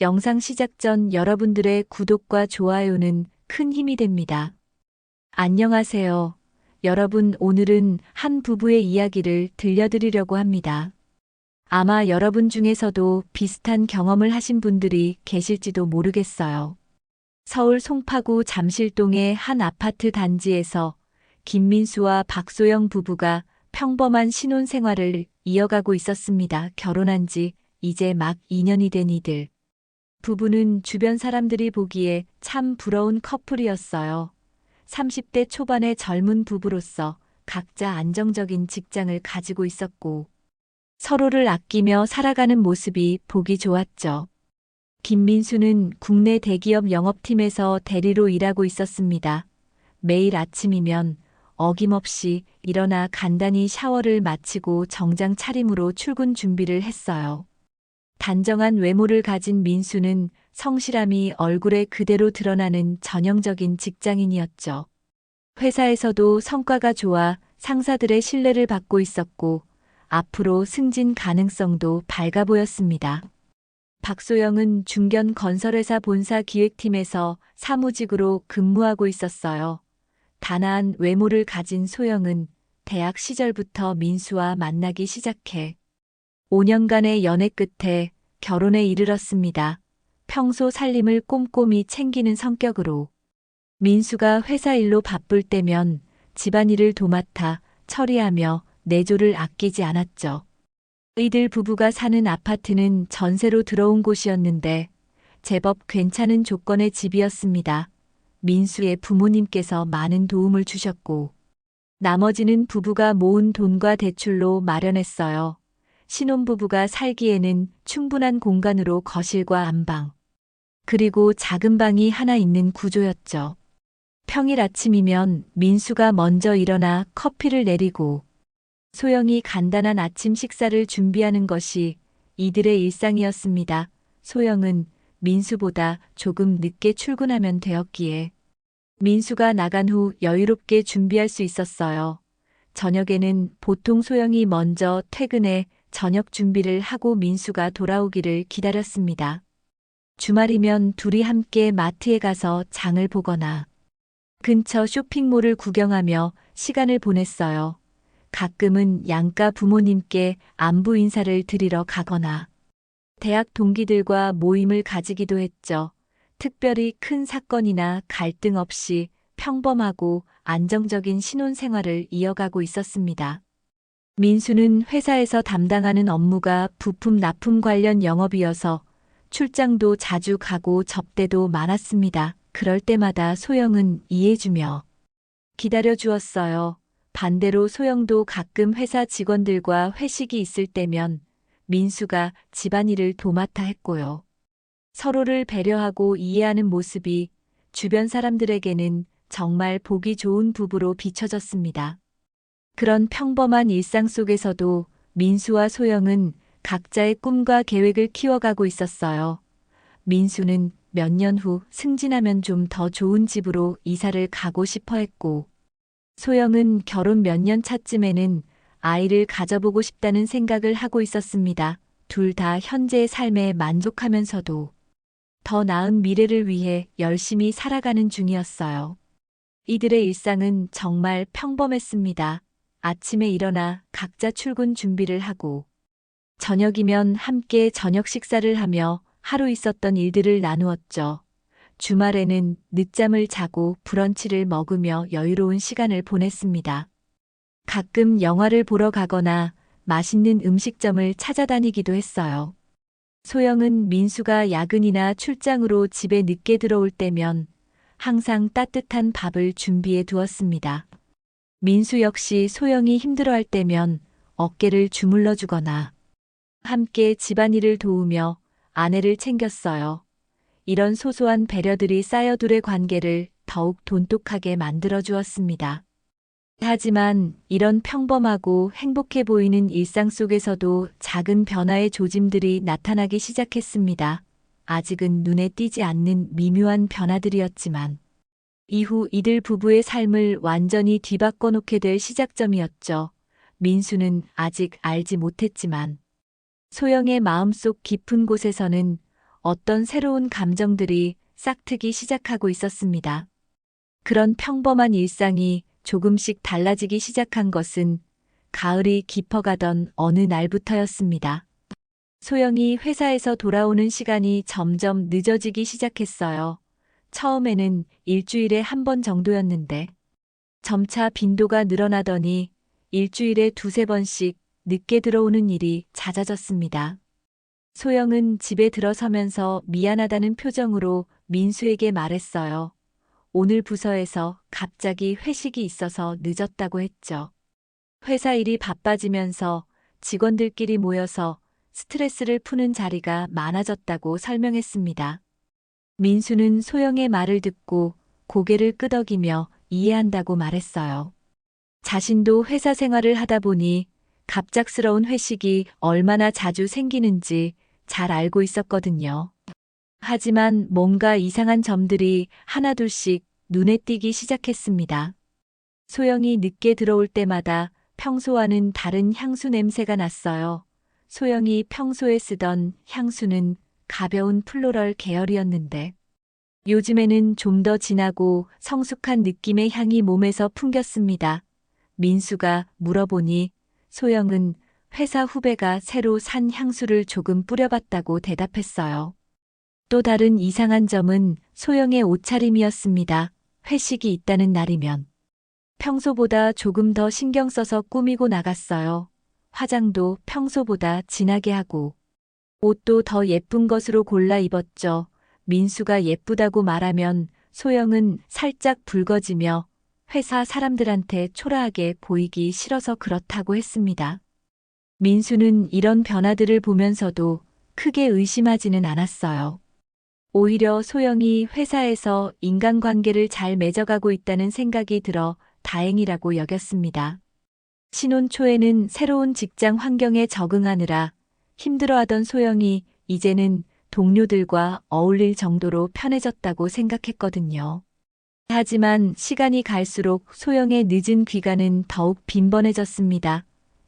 영상 시작 전 여러분들의 구독과 좋아요는 큰 힘이 됩니다. 안녕하세요. 여러분, 오늘은 한 부부의 이야기를 들려드리려고 합니다. 아마 여러분 중에서도 비슷한 경험을 하신 분들이 계실지도 모르겠어요. 서울 송파구 잠실동의 한 아파트 단지에서 김민수와 박소영 부부가 평범한 신혼생활을 이어가고 있었습니다. 결혼한 지 이제 막 2년이 된 이들. 부부는 주변 사람들이 보기에 참 부러운 커플이었어요. 30대 초반의 젊은 부부로서 각자 안정적인 직장을 가지고 있었고 서로를 아끼며 살아가는 모습이 보기 좋았죠. 김민수는 국내 대기업 영업팀에서 대리로 일하고 있었습니다. 매일 아침이면 어김없이 일어나 간단히 샤워를 마치고 정장 차림으로 출근 준비를 했어요. 단정한 외모를 가진 민수는 성실함이 얼굴에 그대로 드러나는 전형적인 직장인이었죠. 회사에서도 성과가 좋아 상사들의 신뢰를 받고 있었고 앞으로 승진 가능성도 밝아 보였습니다. 박소영은 중견 건설회사 본사 기획팀에서 사무직으로 근무하고 있었어요. 단아한 외모를 가진 소영은 대학 시절부터 민수와 만나기 시작해 5년간의 연애 끝에 결혼에 이르렀습니다. 평소 살림을 꼼꼼히 챙기는 성격으로 민수가 회사 일로 바쁠 때면 집안일을 도맡아 처리하며 내조를 아끼지 않았죠. 이들 부부가 사는 아파트는 전세로 들어온 곳이었는데 제법 괜찮은 조건의 집이었습니다. 민수의 부모님께서 많은 도움을 주셨고 나머지는 부부가 모은 돈과 대출로 마련했어요. 신혼부부가 살기에는 충분한 공간으로 거실과 안방, 그리고 작은 방이 하나 있는 구조였죠. 평일 아침이면 민수가 먼저 일어나 커피를 내리고 소영이 간단한 아침 식사를 준비하는 것이 이들의 일상이었습니다. 소영은 민수보다 조금 늦게 출근하면 되었기에 민수가 나간 후 여유롭게 준비할 수 있었어요. 저녁에는 보통 소영이 먼저 퇴근해 저녁 준비를 하고 민수가 돌아오기를 기다렸습니다. 주말이면 둘이 함께 마트에 가서 장을 보거나 근처 쇼핑몰을 구경하며 시간을 보냈어요. 가끔은 양가 부모님께 안부 인사를 드리러 가거나 대학 동기들과 모임을 가지기도 했죠. 특별히 큰 사건이나 갈등 없이 평범하고 안정적인 신혼생활을 이어가고 있었습니다. 민수는 회사에서 담당하는 업무가 부품 납품 관련 영업이어서 출장도 자주 가고 접대도 많았습니다. 그럴 때마다 소영은 이해해주며 기다려주었어요. 반대로 소영도 가끔 회사 직원들과 회식이 있을 때면 민수가 집안일을 도맡아 했고요. 서로를 배려하고 이해하는 모습이 주변 사람들에게는 정말 보기 좋은 부부로 비춰졌습니다. 그런 평범한 일상 속에서도 민수와 소영은 각자의 꿈과 계획을 키워가고 있었어요. 민수는 몇 년 후 승진하면 좀 더 좋은 집으로 이사를 가고 싶어 했고, 소영은 결혼 몇 년 차쯤에는 아이를 가져보고 싶다는 생각을 하고 있었습니다. 둘 다 현재의 삶에 만족하면서도 더 나은 미래를 위해 열심히 살아가는 중이었어요. 이들의 일상은 정말 평범했습니다. 아침에 일어나 각자 출근 준비를 하고 저녁이면 함께 저녁 식사를 하며 하루 있었던 일들을 나누었죠. 주말에는 늦잠을 자고 브런치를 먹으며 여유로운 시간을 보냈습니다. 가끔 영화를 보러 가거나 맛있는 음식점을 찾아다니기도 했어요. 소영은 민수가 야근이나 출장으로 집에 늦게 들어올 때면 항상 따뜻한 밥을 준비해 두었습니다. 민수 역시 소영이 힘들어할 때면 어깨를 주물러 주거나 함께 집안일을 도우며 아내를 챙겼어요. 이런 소소한 배려들이 쌓여 둘의 관계를 더욱 돈독하게 만들어 주었습니다. 하지만 이런 평범하고 행복해 보이는 일상 속에서도 작은 변화의 조짐들이 나타나기 시작했습니다. 아직은 눈에 띄지 않는 미묘한 변화들이었지만 이후 이들 부부의 삶을 완전히 뒤바꿔 놓게 될 시작점이었죠. 민수는 아직 알지 못했지만 소영의 마음속 깊은 곳에서는 어떤 새로운 감정들이 싹트기 시작하고 있었습니다. 그런 평범한 일상이 조금씩 달라지기 시작한 것은 가을이 깊어가던 어느 날부터였습니다. 소영이 회사에서 돌아오는 시간이 점점 늦어지기 시작했어요. 처음에는 일주일에 한 번 정도였는데 점차 빈도가 늘어나더니 일주일에 두세 번씩 늦게 들어오는 일이 잦아졌습니다. 소영은 집에 들어서면서 미안하다는 표정으로 민수에게 말했어요. 오늘 부서에서 갑자기 회식이 있어서 늦었다고 했죠. 회사 일이 바빠지면서 직원들끼리 모여서 스트레스를 푸는 자리가 많아졌다고 설명했습니다. 민수는 소영의 말을 듣고 고개를 끄덕이며 이해한다고 말했어요. 자신도 회사 생활을 하다 보니 갑작스러운 회식이 얼마나 자주 생기는지 잘 알고 있었거든요. 하지만 뭔가 이상한 점들이 하나둘씩 눈에 띄기 시작했습니다. 소영이 늦게 들어올 때마다 평소와는 다른 향수 냄새가 났어요. 소영이 평소에 쓰던 향수는 가벼운 플로럴 계열이었는데 요즘에는 좀 더 진하고 성숙한 느낌의 향이 몸에서 풍겼습니다. 민수가 물어보니 소영은 회사 후배가 새로 산 향수를 조금 뿌려봤다고 대답했어요. 또 다른 이상한 점은 소영의 옷차림이었습니다. 회식이 있다는 날이면 평소보다 조금 더 신경 써서 꾸미고 나갔어요. 화장도 평소보다 진하게 하고 옷도 더 예쁜 것으로 골라 입었죠. 민수가 예쁘다고 말하면 소영은 살짝 붉어지며 회사 사람들한테 초라하게 보이기 싫어서 그렇다고 했습니다. 민수는 이런 변화들을 보면서도 크게 의심하지는 않았어요. 오히려 소영이 회사에서 인간관계를 잘 맺어가고 있다는 생각이 들어 다행이라고 여겼습니다. 신혼 초에는 새로운 직장 환경에 적응하느라 힘들어하던 소영이 이제는 동료들과 어울릴 정도로 편해졌다고 생각했거든요. 하지만 시간이 갈수록 소영의 늦은 귀가는 더욱 빈번해졌습니다.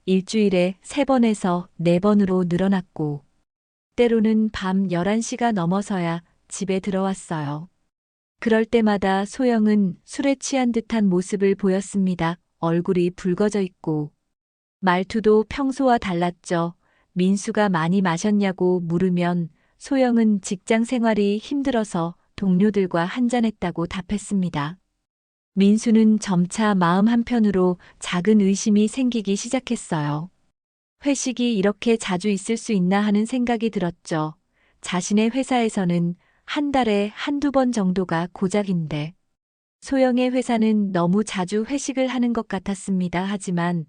일주일에 3번에서 4번으로 늘어났고 때로는 밤 11시가 넘어서야 집에 들어왔어요. 그럴 때마다 소영은 술에 취한 듯한 모습을 보였습니다. 얼굴이 붉어져 있고 말투도 평소와 달랐죠. 민수가 많이 마셨냐고 물으면 소영은 직장 생활이 힘들어서 동료들과 한잔했다고 답했습니다. 민수는 점차 마음 한편으로 작은 의심이 생기기 시작했어요. 회식이 이렇게 자주 있을 수 있나 하는 생각이 들었죠. 자신의 회사에서는 한 달에 한두 번 정도가 고작인데 소영의 회사는 너무 자주 회식을 하는 것 같았습니다. 하지만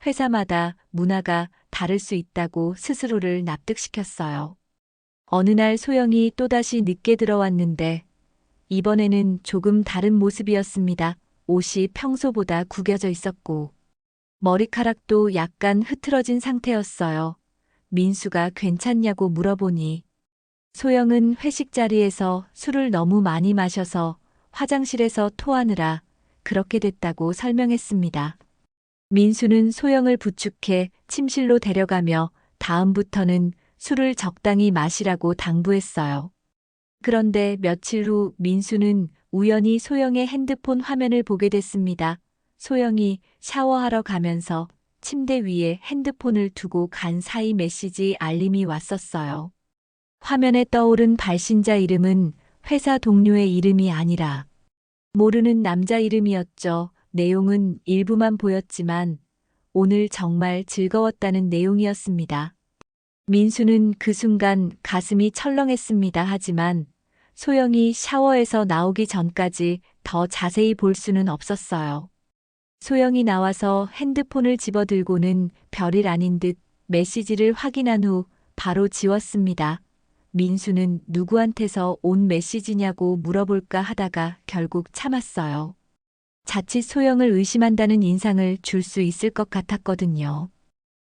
회사마다 문화가 다를 수 있다고 스스로를 납득시켰어요. 어느 날 소영이 또다시 늦게 들어왔는데 이번에는 조금 다른 모습이었습니다. 옷이 평소보다 구겨져 있었고 머리카락도 약간 흐트러진 상태였어요. 민수가 괜찮냐고 물어보니 소영은 회식 자리에서 술을 너무 많이 마셔서 화장실에서 토하느라 그렇게 됐다고 설명했습니다. 민수는 소영을 부축해 침실로 데려가며 다음부터는 술을 적당히 마시라고 당부했어요. 그런데 며칠 후 민수는 우연히 소영의 핸드폰 화면을 보게 됐습니다. 소영이 샤워하러 가면서 침대 위에 핸드폰을 두고 간 사이 메시지 알림이 왔었어요. 화면에 떠오른 발신자 이름은 회사 동료의 이름이 아니라 모르는 남자 이름이었죠. 내용은 일부만 보였지만 오늘 정말 즐거웠다는 내용이었습니다. 민수는 그 순간 가슴이 철렁했습니다. 하지만 소영이 샤워에서 나오기 전까지 더 자세히 볼 수는 없었어요. 소영이 나와서 핸드폰을 집어들고는 별일 아닌 듯 메시지를 확인한 후 바로 지웠습니다. 민수는 누구한테서 온 메시지냐고 물어볼까 하다가 결국 참았어요. 자칫 소영을 의심한다는 인상을 줄 수 있을 것 같았거든요.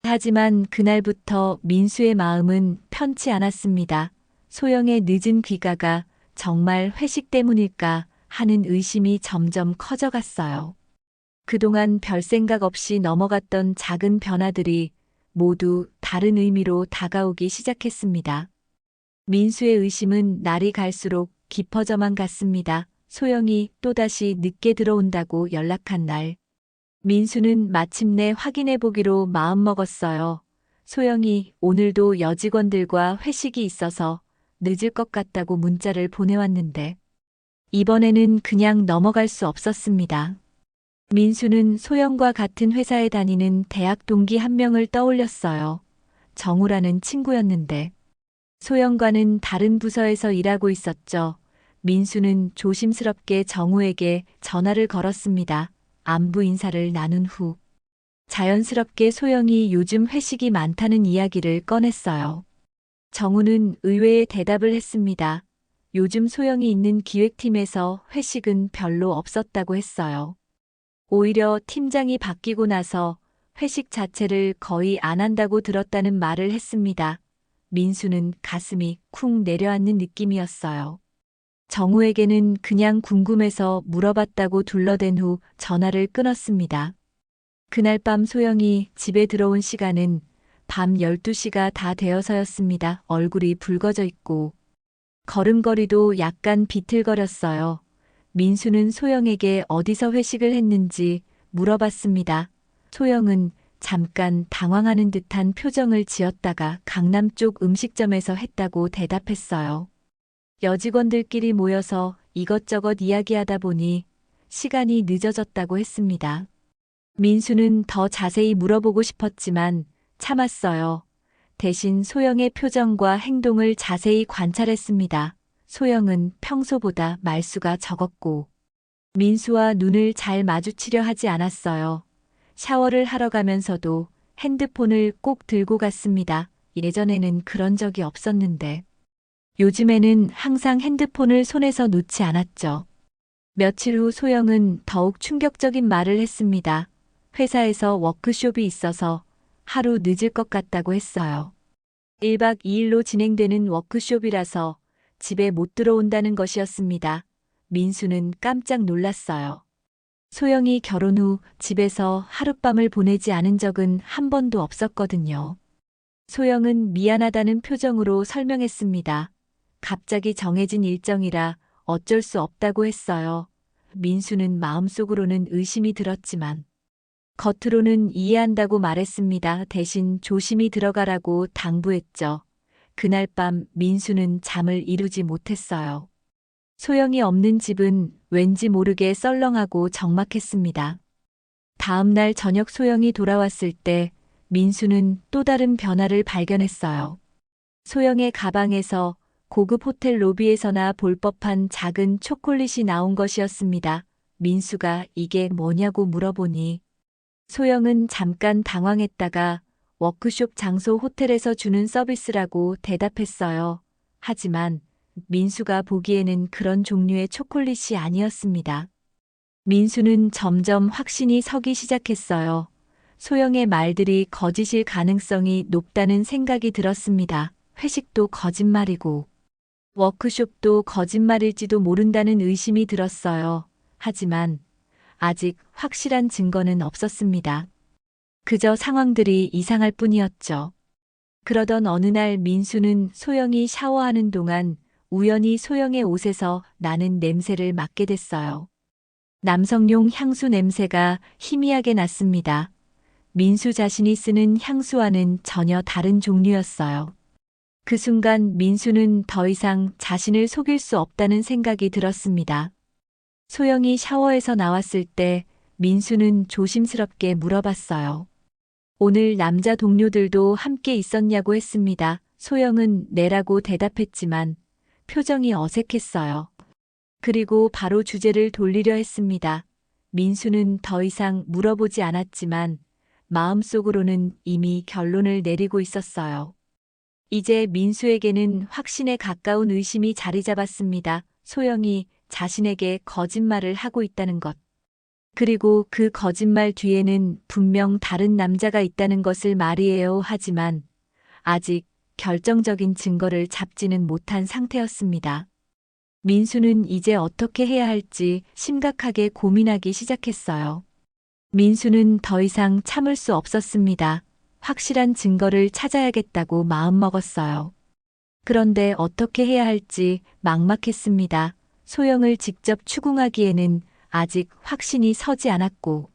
하지만 그날부터 민수의 마음은 편치 않았습니다. 소영의 늦은 귀가가 정말 회식 때문일까 하는 의심이 점점 커져갔어요. 그동안 별 생각 없이 넘어갔던 작은 변화들이 모두 다른 의미로 다가오기 시작했습니다. 민수의 의심은 날이 갈수록 깊어져만 갔습니다. 소영이 또다시 늦게 들어온다고 연락한 날. 민수는 마침내 확인해 보기로 마음먹었어요. 소영이 오늘도 여직원들과 회식이 있어서 늦을 것 같다고 문자를 보내왔는데 이번에는 그냥 넘어갈 수 없었습니다. 민수는 소영과 같은 회사에 다니는 대학 동기 한 명을 떠올렸어요. 정우라는 친구였는데 소영과는 다른 부서에서 일하고 있었죠. 민수는 조심스럽게 정우에게 전화를 걸었습니다. 안부 인사를 나눈 후 자연스럽게 소영이 요즘 회식이 많다는 이야기를 꺼냈어요. 정우는 의외의 대답을 했습니다. 요즘 소영이 있는 기획팀에서 회식은 별로 없었다고 했어요. 오히려 팀장이 바뀌고 나서 회식 자체를 거의 안 한다고 들었다는 말을 했습니다. 민수는 가슴이 쿵 내려앉는 느낌이었어요. 정우에게는 그냥 궁금해서 물어봤다고 둘러댄 후 전화를 끊었습니다. 그날 밤 소영이 집에 들어온 시간은 밤 12시가 다 되어서였습니다. 얼굴이 붉어져 있고 걸음걸이도 약간 비틀거렸어요. 민수는 소영에게 어디서 회식을 했는지 물어봤습니다. 소영은 잠깐 당황하는 듯한 표정을 지었다가 강남 쪽 음식점에서 했다고 대답했어요. 여직원들끼리 모여서 이것저것 이야기하다 보니 시간이 늦어졌다고 했습니다. 민수는 더 자세히 물어보고 싶었지만 참았어요. 대신 소영의 표정과 행동을 자세히 관찰했습니다. 소영은 평소보다 말수가 적었고 민수와 눈을 잘 마주치려 하지 않았어요. 샤워를 하러 가면서도 핸드폰을 꼭 들고 갔습니다. 예전에는 그런 적이 없었는데 요즘에는 항상 핸드폰을 손에서 놓지 않았죠. 며칠 후 소영은 더욱 충격적인 말을 했습니다. 회사에서 워크숍이 있어서 하루 늦을 것 같다고 했어요. 1박 2일로 진행되는 워크숍이라서 집에 못 들어온다는 것이었습니다. 민수는 깜짝 놀랐어요. 소영이 결혼 후 집에서 하룻밤을 보내지 않은 적은 한 번도 없었거든요. 소영은 미안하다는 표정으로 설명했습니다. 갑자기 정해진 일정이라 어쩔 수 없다고 했어요. 민수는 마음속으로는 의심이 들었지만 겉으로는 이해한다고 말했습니다. 대신 조심히 들어가라고 당부했죠. 그날 밤 민수는 잠을 이루지 못했어요. 소영이 없는 집은 왠지 모르게 썰렁하고 적막했습니다. 다음 날 저녁 소영이 돌아왔을 때 민수는 또 다른 변화를 발견했어요. 소영의 가방에서 고급 호텔 로비에서나 볼 법한 작은 초콜릿이 나온 것이었습니다. 민수가 이게 뭐냐고 물어보니 소영은 잠깐 당황했다가 워크숍 장소 호텔에서 주는 서비스라고 대답했어요. 하지만 민수가 보기에는 그런 종류의 초콜릿이 아니었습니다. 민수는 점점 확신이 서기 시작했어요. 소영의 말들이 거짓일 가능성이 높다는 생각이 들었습니다. 회식도 거짓말이고 워크숍도 거짓말일지도 모른다는 의심이 들었어요. 하지만 아직 확실한 증거는 없었습니다. 그저 상황들이 이상할 뿐이었죠. 그러던 어느 날 민수는 소영이 샤워하는 동안 우연히 소영의 옷에서 나는 냄새를 맡게 됐어요. 남성용 향수 냄새가 희미하게 났습니다. 민수 자신이 쓰는 향수와는 전혀 다른 종류였어요. 그 순간 민수는 더 이상 자신을 속일 수 없다는 생각이 들었습니다. 소영이 샤워에서 나왔을 때 민수는 조심스럽게 물어봤어요. 오늘 남자 동료들도 함께 있었냐고 했습니다. 소영은 네라고 대답했지만 표정이 어색했어요. 그리고 바로 주제를 돌리려 했습니다. 민수는 더 이상 물어보지 않았지만 마음속으로는 이미 결론을 내리고 있었어요. 이제 민수에게는 확신에 가까운 의심이 자리 잡았습니다. 소영이 자신에게 거짓말을 하고 있다는 것. 그리고 그 거짓말 뒤에는 분명 다른 남자가 있다는 것을 말이에요. 하지만 아직 결정적인 증거를 잡지는 못한 상태였습니다. 민수는 이제 어떻게 해야 할지 심각하게 고민하기 시작했어요. 민수는 더 이상 참을 수 없었습니다. 확실한 증거를 찾아야겠다고 마음먹었어요. 그런데 어떻게 해야 할지 막막했습니다. 소영을 직접 추궁하기에는 아직 확신이 서지 않았고,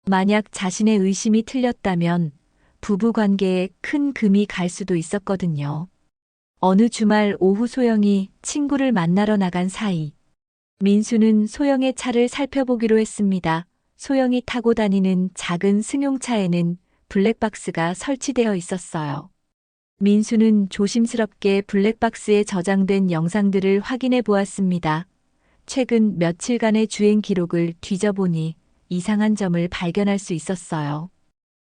만약 자신의 의심이 틀렸다면 부부 관계에 큰 금이 갈 수도 있었거든요. 어느 주말 오후 소영이 친구를 만나러 나간 사이, 민수는 소영의 차를 살펴보기로 했습니다. 소영이 타고 다니는 작은 승용차에는 블랙박스가 설치되어 있었어요. 민수는 조심스럽게 블랙박스에 저장된 영상들을 확인해 보았습니다. 최근 며칠간의 주행 기록을 뒤져보니 이상한 점을 발견할 수 있었어요.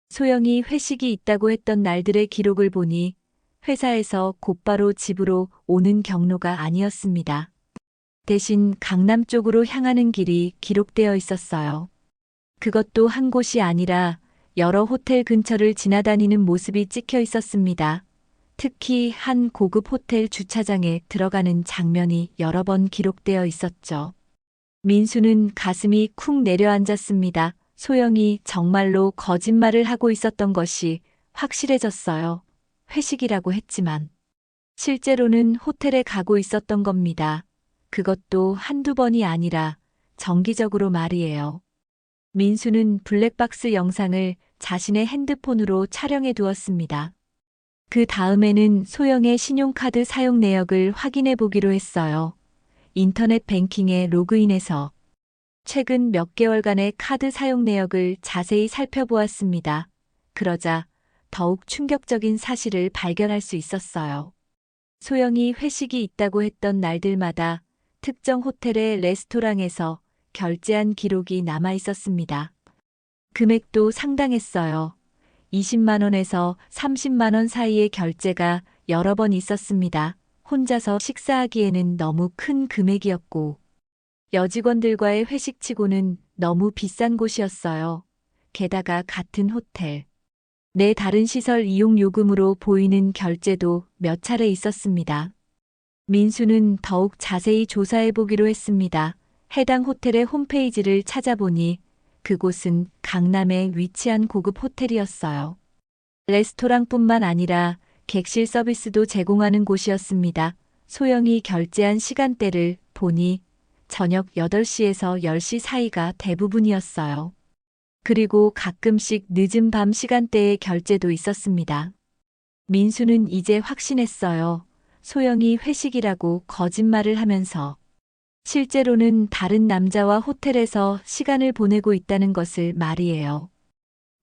소영이 회식이 있다고 했던 날들의 기록을 보니 회사에서 곧바로 집으로 오는 경로가 아니었습니다. 대신 강남 쪽으로 향하는 길이 기록되어 있었어요. 그것도 한 곳이 아니라 여러 호텔 근처를 지나다니는 모습이 찍혀 있었습니다. 특히 한 고급 호텔 주차장에 들어가는 장면이 여러 번 기록되어 있었죠. 민수는 가슴이 쿵 내려앉았습니다. 소영이 정말로 거짓말을 하고 있었던 것이 확실해졌어요. 회식이라고 했지만 실제로는 호텔에 가고 있었던 겁니다. 그것도 한두 번이 아니라 정기적으로 말이에요. 민수는 블랙박스 영상을 자신의 핸드폰으로 촬영해 두었습니다. 그 다음에는 소영의 신용카드 사용 내역을 확인해 보기로 했어요. 인터넷 뱅킹에 로그인해서 최근 몇 개월간의 카드 사용 내역을 자세히 살펴보았습니다. 그러자 더욱 충격적인 사실을 발견할 수 있었어요. 소영이 회식이 있다고 했던 날들마다 특정 호텔의 레스토랑에서 결제한 기록이 남아 있었습니다. 금액도 상당했어요. 20만 원에서 30만 원 사이의 결제가 여러 번 있었습니다. 혼자서 식사하기에는 너무 큰 금액이었고, 여직원들과의 회식치고는 너무 비싼 곳이었어요. 게다가 같은 호텔. 내 다른 시설 이용 요금으로 보이는 결제도 몇 차례 있었습니다. 민수는 더욱 자세히 조사해 보기로 했습니다. 해당 호텔의 홈페이지를 찾아보니 그곳은 강남에 위치한 고급 호텔이었어요. 레스토랑뿐만 아니라 객실 서비스도 제공하는 곳이었습니다. 소영이 결제한 시간대를 보니 저녁 8시에서 10시 사이가 대부분이었어요. 그리고 가끔씩 늦은 밤 시간대의 결제도 있었습니다. 민수는 이제 확신했어요. 소영이 회식이라고 거짓말을 하면서 실제로는 다른 남자와 호텔에서 시간을 보내고 있다는 것을 말이에요.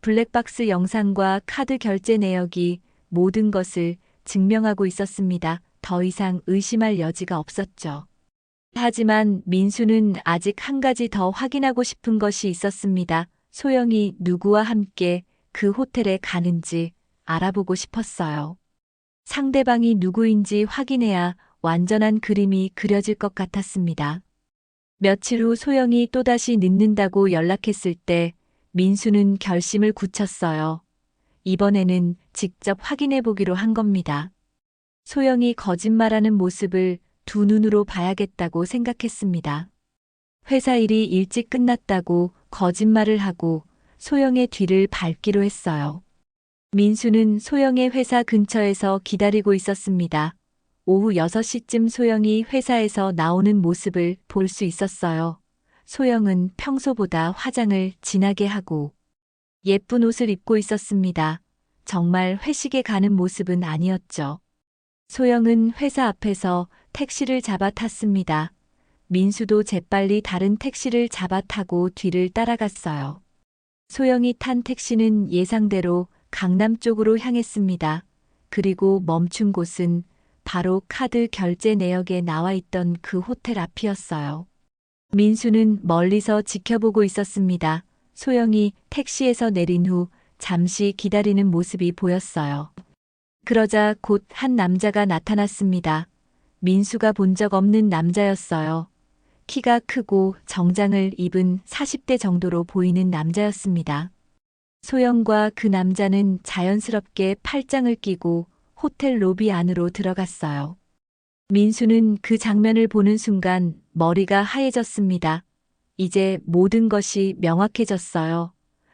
블랙박스 영상과 카드 결제 내역이 모든 것을 증명하고 있었습니다. 더 이상 의심할 여지가 없었죠. 하지만 민수는 아직 한 가지 더 확인하고 싶은 것이 있었습니다. 소영이 누구와 함께 그 호텔에 가는지 알아보고 싶었어요. 상대방이 누구인지 확인해야 완전한 그림이 그려질 것 같았습니다. 며칠 후 소영이 또다시 늦는다고 연락했을 때 민수는 결심을 굳혔어요. 이번에는 직접 확인해 보기로 한 겁니다. 소영이 거짓말하는 모습을 두 눈으로 봐야겠다고 생각했습니다. 회사 일이 일찍 끝났다고 거짓말을 하고 소영의 뒤를 밟기로 했어요. 민수는 소영의 회사 근처에서 기다리고 있었습니다. 오후 6시쯤 소영이 회사에서 나오는 모습을 볼 수 있었어요. 소영은 평소보다 화장을 진하게 하고 예쁜 옷을 입고 있었습니다. 정말 회식에 가는 모습은 아니었죠. 소영은 회사 앞에서 택시를 잡아 탔습니다. 민수도 재빨리 다른 택시를 잡아 타고 뒤를 따라갔어요. 소영이 탄 택시는 예상대로 강남 쪽으로 향했습니다. 그리고 멈춘 곳은 바로 카드 결제 내역에 나와 있던 그 호텔 앞이었어요. 민수는 멀리서 지켜보고 있었습니다. 소영이 택시에서 내린 후 잠시 기다리는 모습이 보였어요. 그러자 곧 한 남자가 나타났습니다. 민수가 본 적 없는 남자였어요. 키가 크고 정장을 입은 40대 정도로 보이는 남자였습니다. 소영과 그 남자는 자연스럽게 팔짱을 끼고 호텔 로비 안으로 들어갔어요. 민수는 그 장면을 보는 순간 머리가 하얘졌습니다. 이제 모든 것이 명확해졌어요.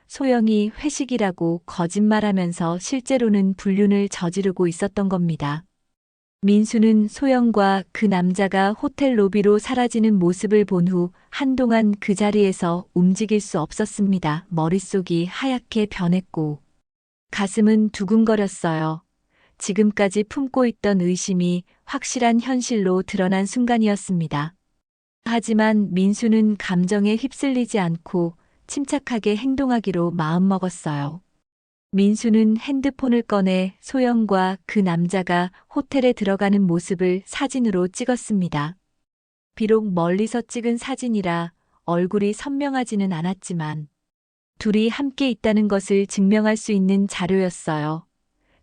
소영이 회식이라고 거짓말하면서 실제로는 불륜을 저지르고 있었던 겁니다. 민수는 소영과 그 남자가 호텔 로비로 사라지는 모습을 본 후 한동안 그 자리에서 움직일 수 없었습니다. 머릿속이 하얗게 변했고 가슴은 두근거렸어요. 지금까지 품고 있던 의심이 확실한 현실로 드러난 순간이었습니다. 하지만 민수는 감정에 휩쓸리지 않고 침착하게 행동하기로 마음먹었어요. 민수는 핸드폰을 꺼내 소영과 그 남자가 호텔에 들어가는 모습을 사진으로 찍었습니다. 비록 멀리서 찍은 사진이라 얼굴이 선명하지는 않았지만 둘이 함께 있다는 것을 증명할 수 있는 자료였어요.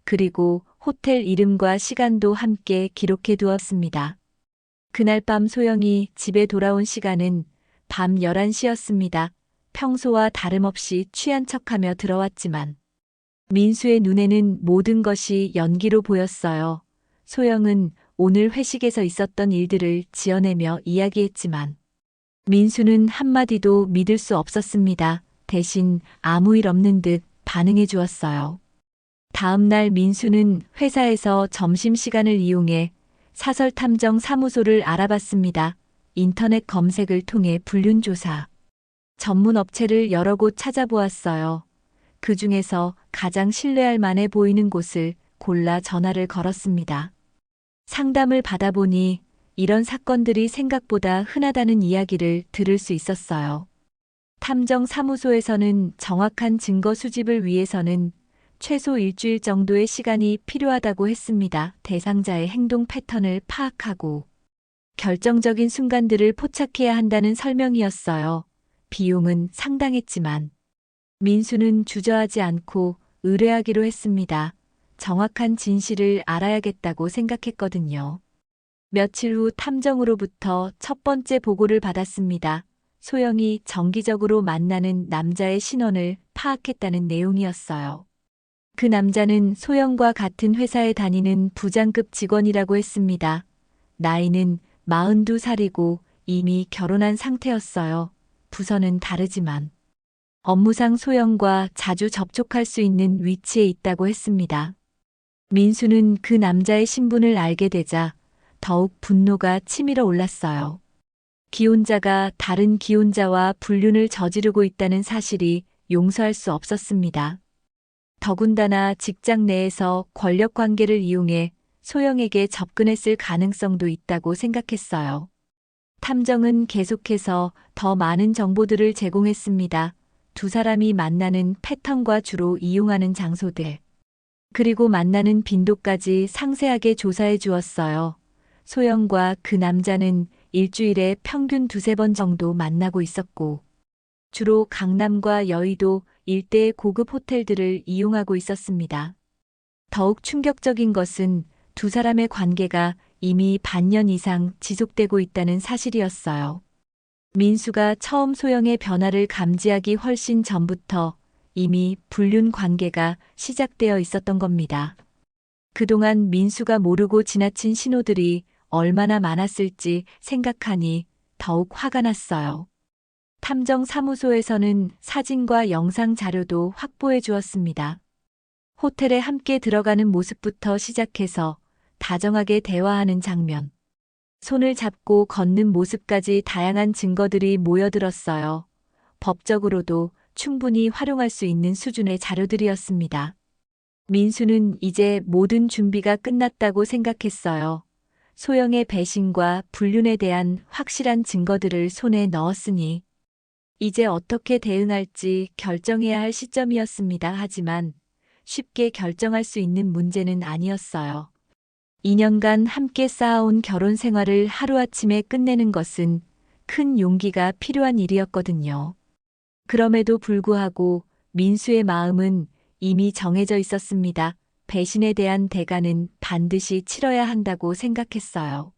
그리고 호텔 이름과 시간도 함께 기록해 두었습니다. 그날 밤 소영이 집에 돌아온 시간은 밤 11시였습니다. 평소와 다름없이 취한 척하며 들어왔지만 민수의 눈에는 모든 것이 연기로 보였어요. 소영은 오늘 회식에서 있었던 일들을 지어내며 이야기했지만 민수는 한마디도 믿을 수 없었습니다. 대신 아무 일 없는 듯 반응해 주었어요. 다음 날 민수는 회사에서 점심시간을 이용해 사설탐정 사무소를 알아봤습니다. 인터넷 검색을 통해 불륜조사 전문 업체를 여러 곳 찾아보았어요. 그 중에서 가장 신뢰할 만해 보이는 곳을 골라 전화를 걸었습니다. 상담을 받아보니 이런 사건들이 생각보다 흔하다는 이야기를 들을 수 있었어요. 탐정 사무소에서는 정확한 증거 수집을 위해서는 최소 일주일 정도의 시간이 필요하다고 했습니다. 대상자의 행동 패턴을 파악하고 결정적인 순간들을 포착해야 한다는 설명이었어요. 비용은 상당했지만 민수는 주저하지 않고 의뢰하기로 했습니다. 정확한 진실을 알아야겠다고 생각했거든요. 며칠 후 탐정으로부터 첫 번째 보고를 받았습니다. 소영이 정기적으로 만나는 남자의 신원을 파악했다는 내용이었어요. 그 남자는 소영과 같은 회사에 다니는 부장급 직원이라고 했습니다. 나이는 42살이고 이미 결혼한 상태였어요. 부서는 다르지만 업무상 소영과 자주 접촉할 수 있는 위치에 있다고 했습니다. 민수는 그 남자의 신분을 알게 되자 더욱 분노가 치밀어 올랐어요. 기혼자가 다른 기혼자와 불륜을 저지르고 있다는 사실이 용서할 수 없었습니다. 더군다나 직장 내에서 권력 관계를 이용해 소영에게 접근했을 가능성도 있다고 생각했어요. 탐정은 계속해서 더 많은 정보들을 제공했습니다. 두 사람이 만나는 패턴과 주로 이용하는 장소들, 그리고 만나는 빈도까지 상세하게 조사해 주었어요. 소영과 그 남자는 일주일에 평균 2~3번 정도 만나고 있었고, 주로 강남과 여의도 일대의 고급 호텔들을 이용하고 있었습니다. 더욱 충격적인 것은 두 사람의 관계가 이미 반년 이상 지속되고 있다는 사실이었어요. 민수가 처음 소영의 변화를 감지하기 훨씬 전부터 이미 불륜 관계가 시작되어 있었던 겁니다. 그동안 민수가 모르고 지나친 신호들이 얼마나 많았을지 생각하니 더욱 화가 났어요. 탐정 사무소에서는 사진과 영상 자료도 확보해 주었습니다. 호텔에 함께 들어가는 모습부터 시작해서 다정하게 대화하는 장면, 손을 잡고 걷는 모습까지 다양한 증거들이 모여들었어요. 법적으로도 충분히 활용할 수 있는 수준의 자료들이었습니다. 민수는 이제 모든 준비가 끝났다고 생각했어요. 소영의 배신과 불륜에 대한 확실한 증거들을 손에 넣었으니 이제 어떻게 대응할지 결정해야 할 시점이었습니다. 하지만 쉽게 결정할 수 있는 문제는 아니었어요. 2년간 함께 쌓아온 결혼 생활을 하루아침에 끝내는 것은 큰 용기가 필요한 일이었거든요. 그럼에도 불구하고 민수의 마음은 이미 정해져 있었습니다. 배신에 대한 대가는 반드시 치러야 한다고 생각했어요.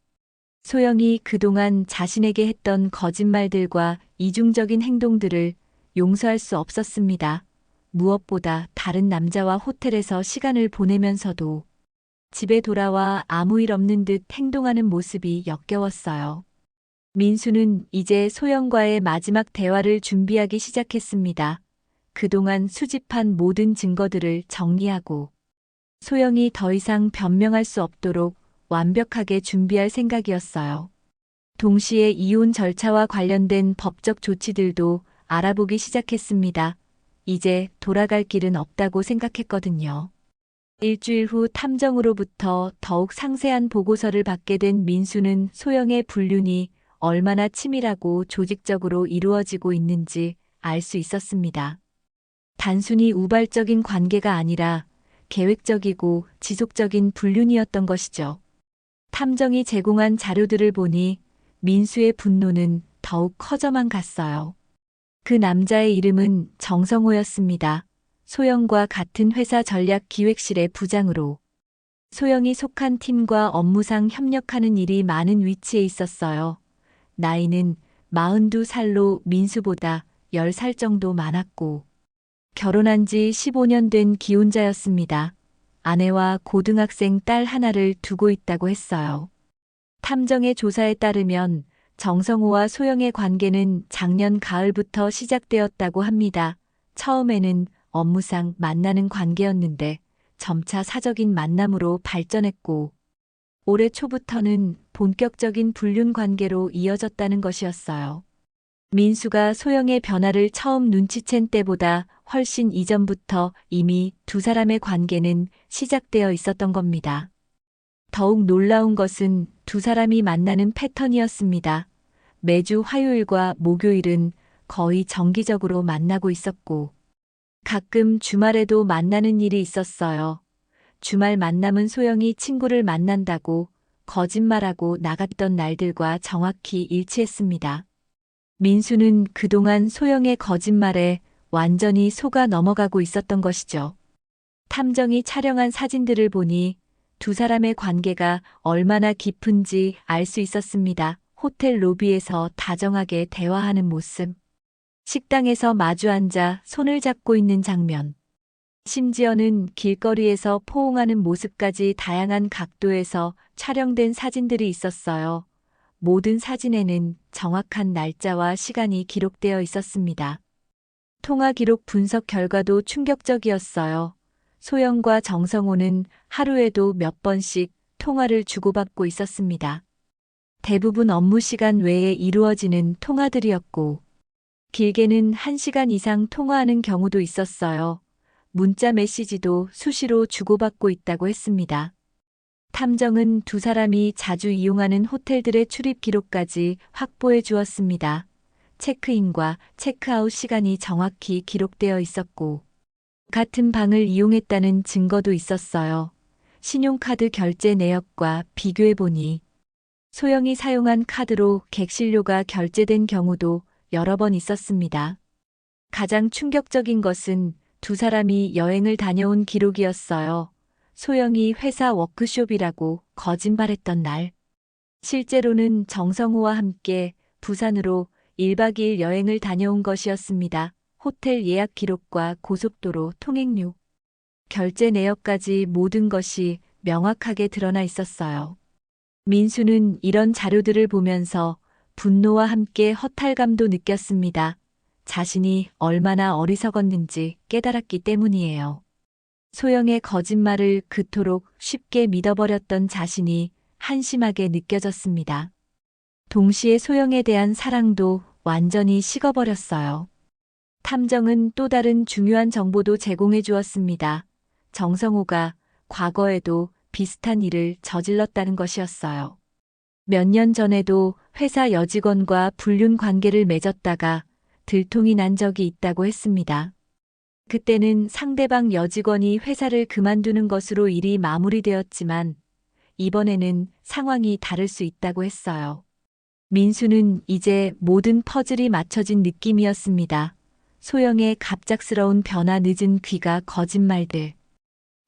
소영이 그동안 자신에게 했던 거짓말들과 이중적인 행동들을 용서할 수 없었습니다. 무엇보다 다른 남자와 호텔에서 시간을 보내면서도 집에 돌아와 아무 일 없는 듯 행동하는 모습이 역겨웠어요. 민수는 이제 소영과의 마지막 대화를 준비하기 시작했습니다. 그동안 수집한 모든 증거들을 정리하고 소영이 더 이상 변명할 수 없도록 완벽하게 준비할 생각이었어요. 동시에 이혼 절차와 관련된 법적 조치들도 알아보기 시작했습니다. 이제 돌아갈 길은 없다고 생각했거든요. 일주일 후 탐정으로부터 더욱 상세한 보고서를 받게 된 민수는 소영의 불륜이 얼마나 치밀하고 조직적으로 이루어지고 있는지 알 수 있었습니다. 단순히 우발적인 관계가 아니라 계획적이고 지속적인 불륜이었던 것이죠. 탐정이 제공한 자료들을 보니 민수의 분노는 더욱 커져만 갔어요. 그 남자의 이름은 정성호였습니다. 소영과 같은 회사 전략기획실의 부장으로. 소영이 속한 팀과 업무상 협력하는 일이 많은 위치에 있었어요. 나이는 42살로 민수보다 10살 정도 많았고, 결혼한 지 15년 된 기혼자였습니다. 아내와 고등학생 딸 하나를 두고 있다고 했어요. 탐정의 조사에 따르면 정성호와 소영의 관계는 작년 가을부터 시작되었다고 합니다. 처음에는 업무상 만나는 관계였는데 점차 사적인 만남으로 발전했고, 올해 초부터는 본격적인 불륜 관계로 이어졌다는 것이었어요. 민수가 소영의 변화를 처음 눈치챈 때보다 훨씬 이전부터 이미 두 사람의 관계는 시작되어 있었던 겁니다. 더욱 놀라운 것은 두 사람이 만나는 패턴이었습니다. 매주 화요일과 목요일은 거의 정기적으로 만나고 있었고, 가끔 주말에도 만나는 일이 있었어요. 주말 만남은 소영이 친구를 만난다고 거짓말하고 나갔던 날들과 정확히 일치했습니다. 민수는 그동안 소영의 거짓말에 완전히 속아 넘어가고 있었던 것이죠. 탐정이 촬영한 사진들을 보니 두 사람의 관계가 얼마나 깊은지 알 수 있었습니다. 호텔 로비에서 다정하게 대화하는 모습, 식당에서 마주 앉아 손을 잡고 있는 장면, 심지어는 길거리에서 포옹하는 모습까지 다양한 각도에서 촬영된 사진들이 있었어요. 모든 사진에는 정확한 날짜와 시간이 기록되어 있었습니다. 통화 기록 분석 결과도 충격적이었어요. 소영과 정성호는 하루에도 몇 번씩 통화를 주고받고 있었습니다. 대부분 업무 시간 외에 이루어지는 통화들이었고, 길게는 1시간 이상 통화하는 경우도 있었어요. 문자 메시지도 수시로 주고받고 있다고 했습니다. 탐정은 두 사람이 자주 이용하는 호텔들의 출입 기록까지 확보해 주었습니다. 체크인과 체크아웃 시간이 정확히 기록되어 있었고, 같은 방을 이용했다는 증거도 있었어요. 신용카드 결제 내역과 비교해 보니 소영이 사용한 카드로 객실료가 결제된 경우도 여러 번 있었습니다. 가장 충격적인 것은 두 사람이 여행을 다녀온 기록이었어요. 소영이 회사 워크숍이라고 거짓말했던 날. 실제로는 정성호와 함께 부산으로 1박 2일 여행을 다녀온 것이었습니다. 호텔 예약 기록과 고속도로 통행료, 결제 내역까지 모든 것이 명확하게 드러나 있었어요. 민수는 이런 자료들을 보면서 분노와 함께 허탈감도 느꼈습니다. 자신이 얼마나 어리석었는지 깨달았기 때문이에요. 소영의 거짓말을 그토록 쉽게 믿어버렸던 자신이 한심하게 느껴졌습니다. 동시에 소영에 대한 사랑도 완전히 식어버렸어요. 탐정은 또 다른 중요한 정보도 제공해 주었습니다. 정성호가 과거에도 비슷한 일을 저질렀다는 것이었어요. 몇 년 전에도 회사 여직원과 불륜 관계를 맺었다가 들통이 난 적이 있다고 했습니다. 그때는 상대방 여직원이 회사를 그만두는 것으로 일이 마무리되었지만 이번에는 상황이 다를 수 있다고 했어요. 민수는 이제 모든 퍼즐이 맞춰진 느낌이었습니다. 소영의 갑작스러운 변화, 늦은 귀가, 거짓말들,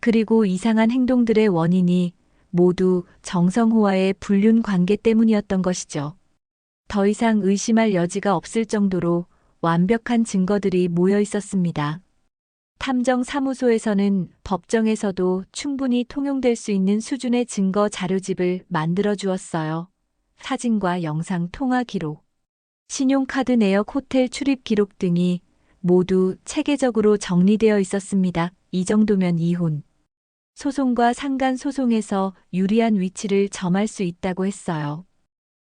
그리고 이상한 행동들의 원인이 모두 정성호와의 불륜 관계 때문이었던 것이죠. 더 이상 의심할 여지가 없을 정도로 완벽한 증거들이 모여 있었습니다. 탐정 사무소에서는 법정에서도 충분히 통용될 수 있는 수준의 증거 자료집을 만들어 주었어요. 사진과 영상 통화 기록, 신용카드 내역, 호텔 출입 기록 등이 모두 체계적으로 정리되어 있었습니다. 이 정도면 이혼, 소송과 상간 소송에서 유리한 위치를 점할 수 있다고 했어요.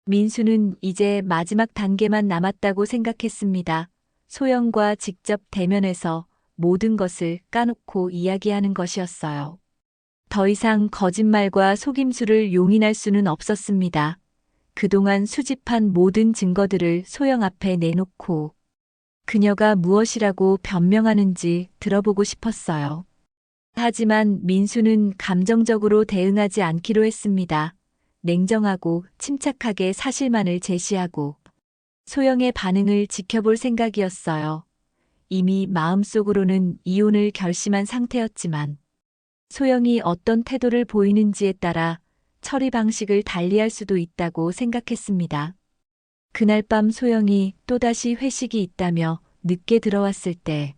민수는 이제 마지막 단계만 남았다고 생각했습니다. 소영과 직접 대면해서 모든 것을 까놓고 이야기하는 것이었어요. 더 이상 거짓말과 속임수를 용인할 수는 없었습니다. 그동안 수집한 모든 증거들을 소영 앞에 내놓고 그녀가 무엇이라고 변명하는지 들어보고 싶었어요. 하지만 민수는 감정적으로 대응하지 않기로 했습니다. 냉정하고 침착하게 사실만을 제시하고 소영의 반응을 지켜볼 생각이었어요. 이미 마음속으로는 이혼을 결심한 상태였지만 소영이 어떤 태도를 보이는지에 따라 처리 방식을 달리할 수도 있다고 생각했습니다. 그날 밤 소영이 또다시 회식이 있다며 늦게 들어왔을 때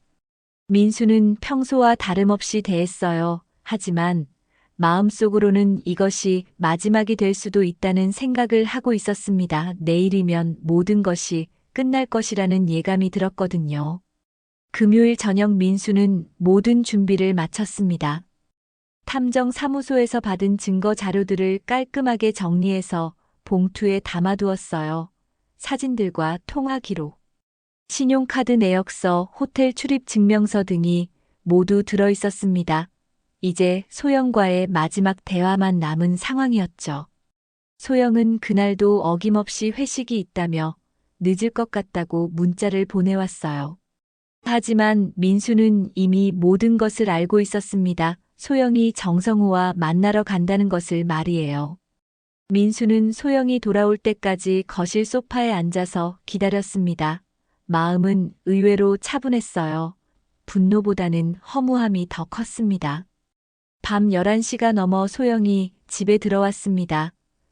민수는 평소와 다름없이 대했어요. 하지만 마음속으로는 이것이 마지막이 될 수도 있다는 생각을 하고 있었습니다. 내일이면 모든 것이 끝날 것이라는 예감이 들었거든요. 금요일 저녁 민수는 모든 준비를 마쳤습니다. 탐정사무소에서 받은 증거 자료들을 깔끔하게 정리해서 봉투에 담아두었어요. 사진들과 통화 기록, 신용카드 내역서, 호텔 출입 증명서 등이 모두 들어 있었습니다. 이제 소영과의 마지막 대화만 남은 상황이었죠. 소영은 그날도 어김없이 회식이 있다며 늦을 것 같다고 문자를 보내왔어요. 하지만 민수는 이미 모든 것을 알고 있었습니다. 소영이 정성우와 만나러 간다는 것을 말이에요. 민수는 소영이 돌아올 때까지 거실 소파에 앉아서 기다렸습니다. 마음은 의외로 차분했어요. 분노보다는 허무함이 더 컸습니다. 밤 11시가 넘어 소영이 집에 들어왔습니다.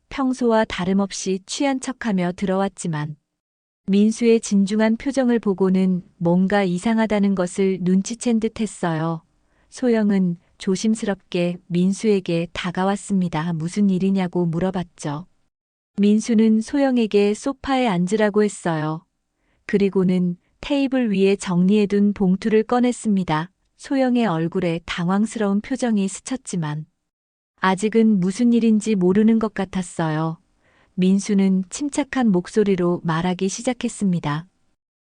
평소와 다름없이 취한 척하며 들어왔지만 민수의 진중한 표정을 보고는 뭔가 이상하다는 것을 눈치챈 듯 했어요. 소영은 조심스럽게 민수에게 다가왔습니다. 무슨 일이냐고 물어봤죠. 민수는 소영에게 소파에 앉으라고 했어요. 그리고는 테이블 위에 정리해둔 봉투를 꺼냈습니다. 소영의 얼굴에 당황스러운 표정이 스쳤지만 아직은 무슨 일인지 모르는 것 같았어요. 민수는 침착한 목소리로 말하기 시작했습니다.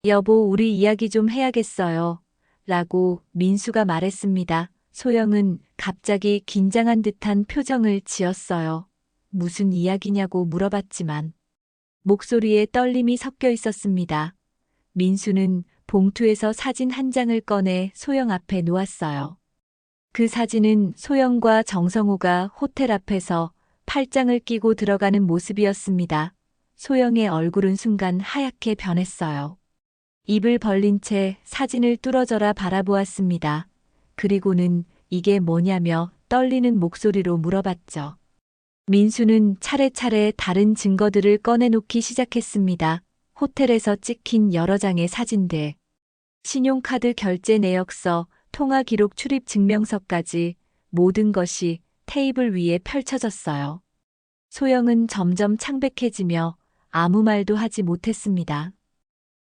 여보, 우리 이야기 좀 해야겠어요. 라고 민수가 말했습니다. 소영은 갑자기 긴장한 듯한 표정을 지었어요. 무슨 이야기냐고 물어봤지만 목소리에 떨림이 섞여 있었습니다. 민수는 봉투에서 사진 한 장을 꺼내 소영 앞에 놓았어요. 그 사진은 소영과 정성우가 호텔 앞에서 팔짱을 끼고 들어가는 모습이었습니다. 소영의 얼굴은 순간 하얗게 변했어요. 입을 벌린 채 사진을 뚫어져라 바라보았습니다. 그리고는 이게 뭐냐며 떨리는 목소리로 물어봤죠. 민수는 차례차례 다른 증거들을 꺼내놓기 시작했습니다. 호텔에서 찍힌 여러 장의 사진들, 신용카드 결제 내역서, 통화 기록 출입 증명서까지 모든 것이 테이블 위에 펼쳐졌어요. 소영은 점점 창백해지며 아무 말도 하지 못했습니다.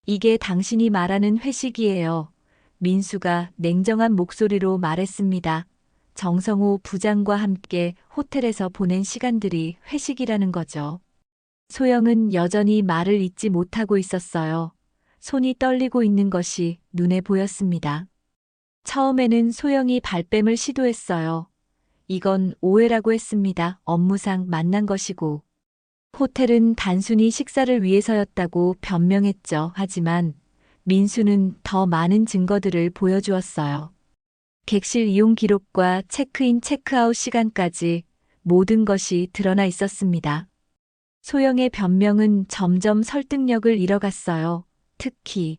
이게 당신이 말하는 회식이에요. 민수가 냉정한 목소리로 말했습니다. 정성호 부장과 함께 호텔에서 보낸 시간들이 회식이라는 거죠. 소영은 여전히 말을 잇지 못하고 있었어요. 손이 떨리고 있는 것이 눈에 보였습니다. 처음에는 소영이 발뺌을 시도했어요. 이건 오해라고 했습니다. 업무상 만난 것이고 호텔은 단순히 식사를 위해서였다고 변명했죠. 하지만 민수는 더 많은 증거들을 보여주었어요. 객실 이용 기록과 체크인 체크아웃 시간까지 모든 것이 드러나 있었습니다. 소영의 변명은 점점 설득력을 잃어갔어요. 특히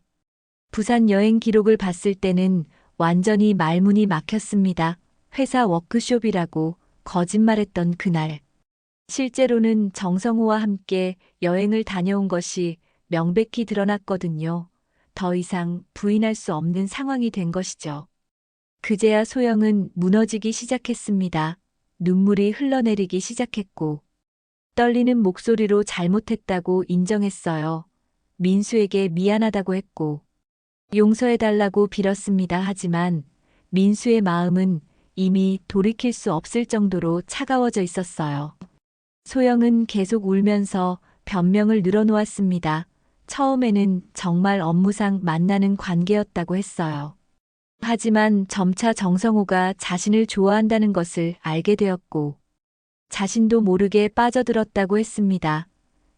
부산 여행 기록을 봤을 때는 완전히 말문이 막혔습니다. 회사 워크숍이라고 거짓말했던 그날. 실제로는 정성호와 함께 여행을 다녀온 것이 명백히 드러났거든요. 더 이상 부인할 수 없는 상황이 된 것이죠. 그제야 소영은 무너지기 시작했습니다. 눈물이 흘러내리기 시작했고 떨리는 목소리로 잘못했다고 인정했어요. 민수에게 미안하다고 했고 용서해달라고 빌었습니다. 하지만 민수의 마음은 이미 돌이킬 수 없을 정도로 차가워져 있었어요. 소영은 계속 울면서 변명을 늘어놓았습니다. 처음에는 정말 업무상 만나는 관계였다고 했어요. 하지만 점차 정성호가 자신을 좋아한다는 것을 알게 되었고, 자신도 모르게 빠져들었다고 했습니다.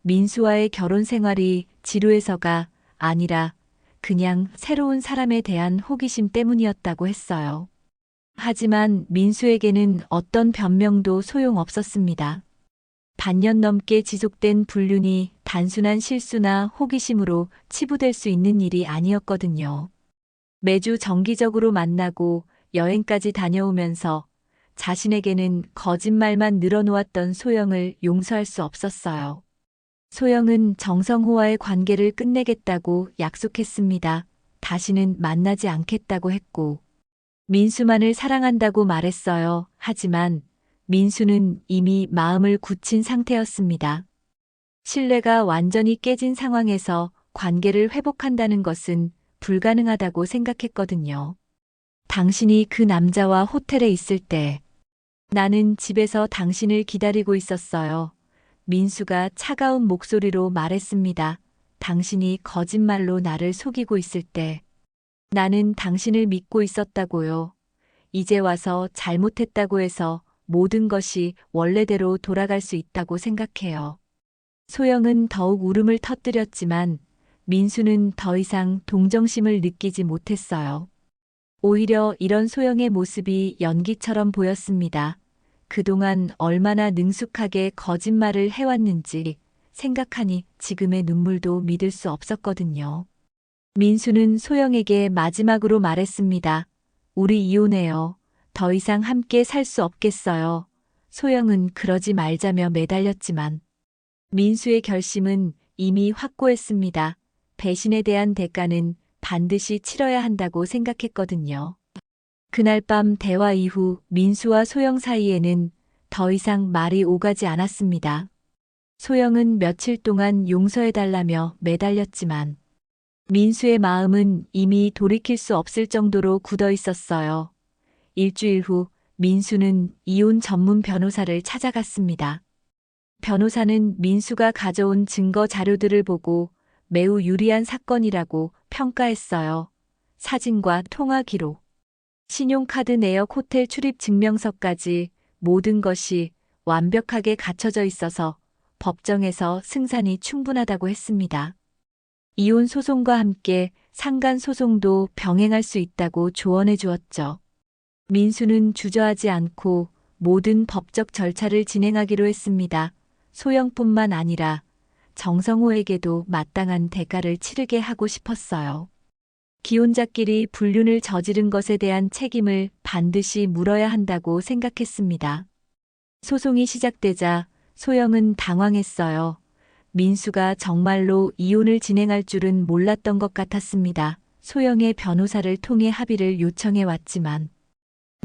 민수와의 결혼 생활이 지루해서가 아니라 그냥 새로운 사람에 대한 호기심 때문이었다고 했어요. 하지만 민수에게는 어떤 변명도 소용없었습니다. 반년 넘게 지속된 불륜이 단순한 실수나 호기심으로 치부될 수 있는 일이 아니었거든요. 매주 정기적으로 만나고 여행까지 다녀오면서 자신에게는 거짓말만 늘어놓았던 소영을 용서할 수 없었어요. 소영은 정성호와의 관계를 끝내겠다고 약속했습니다. 다시는 만나지 않겠다고 했고, 민수만을 사랑한다고 말했어요. 하지만 민수는 이미 마음을 굳힌 상태였습니다. 신뢰가 완전히 깨진 상황에서 관계를 회복한다는 것은 불가능하다고 생각했거든요. 당신이 그 남자와 호텔에 있을 때 나는 집에서 당신을 기다리고 있었어요. 민수가 차가운 목소리로 말했습니다. 당신이 거짓말로 나를 속이고 있을 때 나는 당신을 믿고 있었다고요. 이제 와서 잘못했다고 해서 모든 것이 원래대로 돌아갈 수 있다고 생각해요. 소영은 더욱 울음을 터뜨렸지만 민수는 더 이상 동정심을 느끼지 못했어요. 오히려 이런 소영의 모습이 연기처럼 보였습니다. 그동안 얼마나 능숙하게 거짓말을 해왔는지 생각하니 지금의 눈물도 믿을 수 없었거든요. 민수는 소영에게 마지막으로 말했습니다. 우리 이혼해요. 더 이상 함께 살 수 없겠어요. 소영은 그러지 말자며 매달렸지만 민수의 결심은 이미 확고했습니다. 배신에 대한 대가는 반드시 치러야 한다고 생각했거든요. 그날 밤 대화 이후 민수와 소영 사이에는 더 이상 말이 오가지 않았습니다. 소영은 며칠 동안 용서해달라며 매달렸지만 민수의 마음은 이미 돌이킬 수 없을 정도로 굳어 있었어요. 일주일 후 민수는 이혼 전문 변호사를 찾아갔습니다. 변호사는 민수가 가져온 증거 자료들을 보고 매우 유리한 사건이라고 평가했어요. 사진과 통화 기록, 신용카드 내역 호텔 출입 증명서까지 모든 것이 완벽하게 갖춰져 있어서 법정에서 승산이 충분하다고 했습니다. 이혼 소송과 함께 상간 소송도 병행할 수 있다고 조언해 주었죠. 민수는 주저하지 않고 모든 법적 절차를 진행하기로 했습니다. 소영뿐만 아니라 정성호에게도 마땅한 대가를 치르게 하고 싶었어요. 기혼자끼리 불륜을 저지른 것에 대한 책임을 반드시 물어야 한다고 생각했습니다. 소송이 시작되자 소영은 당황했어요. 민수가 정말로 이혼을 진행할 줄은 몰랐던 것 같았습니다. 소영의 변호사를 통해 합의를 요청해 왔지만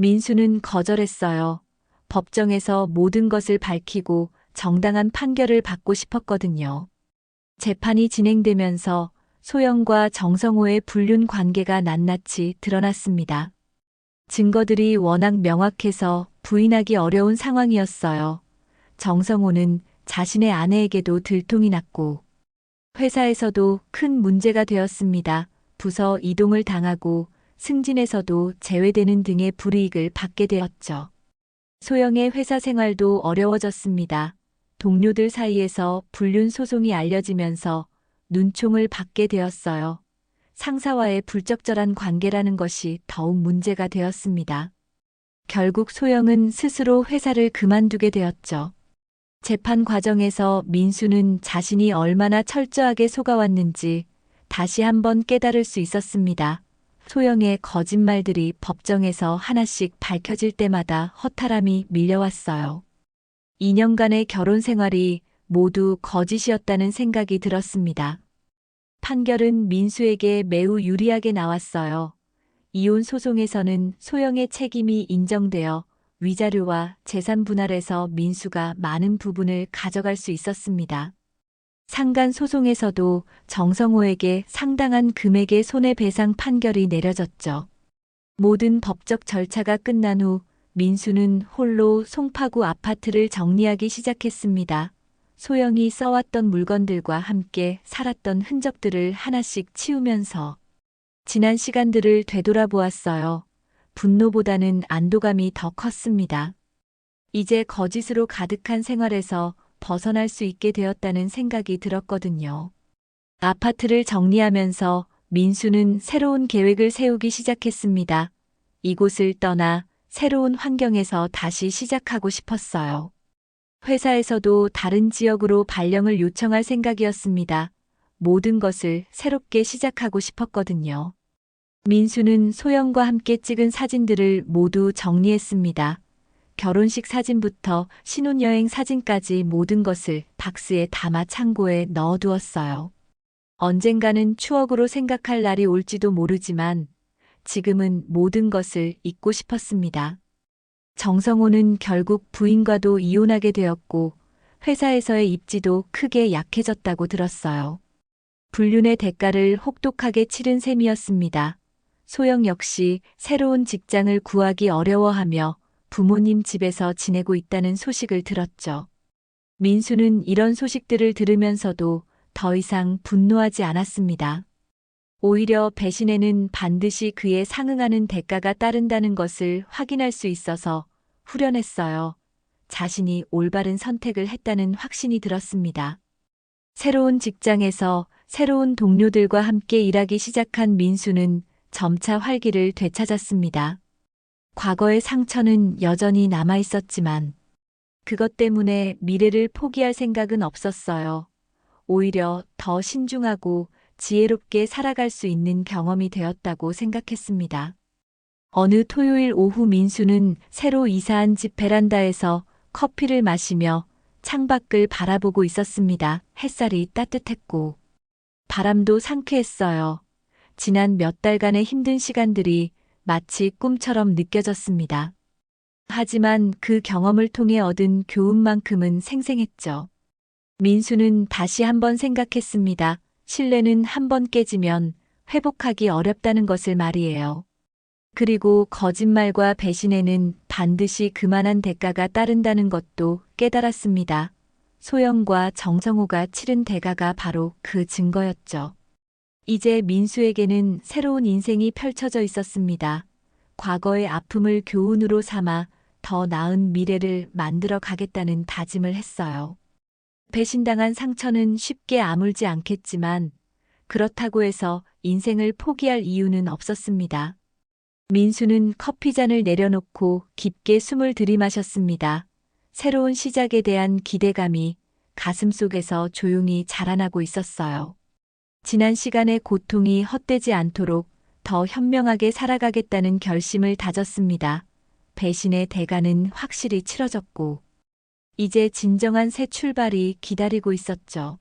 민수는 거절했어요. 법정에서 모든 것을 밝히고 정당한 판결을 받고 싶었거든요. 재판이 진행되면서 소영과 정성호의 불륜 관계가 낱낱이 드러났습니다. 증거들이 워낙 명확해서 부인하기 어려운 상황이었어요. 정성호는 자신의 아내에게도 들통이 났고 회사에서도 큰 문제가 되었습니다. 부서 이동을 당하고 승진에서도 제외되는 등의 불이익을 받게 되었죠. 소영의 회사 생활도 어려워졌습니다. 동료들 사이에서 불륜 소송이 알려지면서 눈총을 받게 되었어요. 상사와의 불적절한 관계라는 것이 더욱 문제가 되었습니다. 결국 소영은 스스로 회사를 그만두게 되었죠. 재판 과정에서 민수는 자신이 얼마나 철저하게 속아왔는지 다시 한번 깨달을 수 있었습니다. 소영의 거짓말들이 법정에서 하나씩 밝혀질 때마다 허탈함이 밀려왔어요. 2년간의 결혼 생활이 모두 거짓이었다는 생각이 들었습니다. 판결은 민수에게 매우 유리하게 나왔어요. 이혼 소송에서는 소영의 책임이 인정되어 위자료와 재산 분할에서 민수가 많은 부분을 가져갈 수 있었습니다. 상간 소송에서도 정성호에게 상당한 금액의 손해배상 판결이 내려졌죠. 모든 법적 절차가 끝난 후 민수는 홀로 송파구 아파트를 정리하기 시작했습니다. 소영이 써왔던 물건들과 함께 살았던 흔적들을 하나씩 치우면서 지난 시간들을 되돌아보았어요. 분노보다는 안도감이 더 컸습니다. 이제 거짓으로 가득한 생활에서 벗어날 수 있게 되었다는 생각이 들었거든요. 아파트를 정리하면서 민수는 새로운 계획을 세우기 시작했습니다. 이곳을 떠나 새로운 환경에서 다시 시작하고 싶었어요. 회사에서도 다른 지역으로 발령을 요청할 생각이었습니다. 모든 것을 새롭게 시작하고 싶었거든요. 민수는 소영과 함께 찍은 사진들을 모두 정리했습니다. 결혼식 사진부터 신혼여행 사진까지 모든 것을 박스에 담아 창고에 넣어두었어요. 언젠가는 추억으로 생각할 날이 올지도 모르지만 지금은 모든 것을 잊고 싶었습니다. 정성호는 결국 부인과도 이혼하게 되었고 회사에서의 입지도 크게 약해졌다고 들었어요. 불륜의 대가를 혹독하게 치른 셈이었습니다. 소영 역시 새로운 직장을 구하기 어려워하며 부모님 집에서 지내고 있다는 소식을 들었죠. 민수는 이런 소식들을 들으면서도 더 이상 분노하지 않았습니다. 오히려 배신에는 반드시 그에 상응하는 대가가 따른다는 것을 확인할 수 있어서 후련했어요. 자신이 올바른 선택을 했다는 확신이 들었습니다. 새로운 직장에서 새로운 동료들과 함께 일하기 시작한 민수는 점차 활기를 되찾았습니다. 과거의 상처는 여전히 남아 있었지만 그것 때문에 미래를 포기할 생각은 없었어요. 오히려 더 신중하고 지혜롭게 살아갈 수 있는 경험이 되었다고 생각했습니다. 어느 토요일 오후 민수는 새로 이사한 집 베란다에서 커피를 마시며 창밖을 바라보고 있었습니다. 햇살이 따뜻했고 바람도 상쾌했어요. 지난 몇 달간의 힘든 시간들이 마치 꿈처럼 느껴졌습니다. 하지만 그 경험을 통해 얻은 교훈만큼은 생생했죠. 민수는 다시 한번 생각했습니다. 신뢰는 한번 깨지면 회복하기 어렵다는 것을 말이에요. 그리고 거짓말과 배신에는 반드시 그만한 대가가 따른다는 것도 깨달았습니다. 소영과 정성호가 치른 대가가 바로 그 증거였죠. 이제 민수에게는 새로운 인생이 펼쳐져 있었습니다. 과거의 아픔을 교훈으로 삼아 더 나은 미래를 만들어 가겠다는 다짐을 했어요. 배신당한 상처는 쉽게 아물지 않겠지만 그렇다고 해서 인생을 포기할 이유는 없었습니다. 민수는 커피잔을 내려놓고 깊게 숨을 들이마셨습니다. 새로운 시작에 대한 기대감이 가슴속에서 조용히 자라나고 있었어요. 지난 시간의 고통이 헛되지 않도록 더 현명하게 살아가겠다는 결심을 다졌습니다. 배신의 대가는 확실히 치러졌고 이제 진정한 새 출발이 기다리고 있었죠.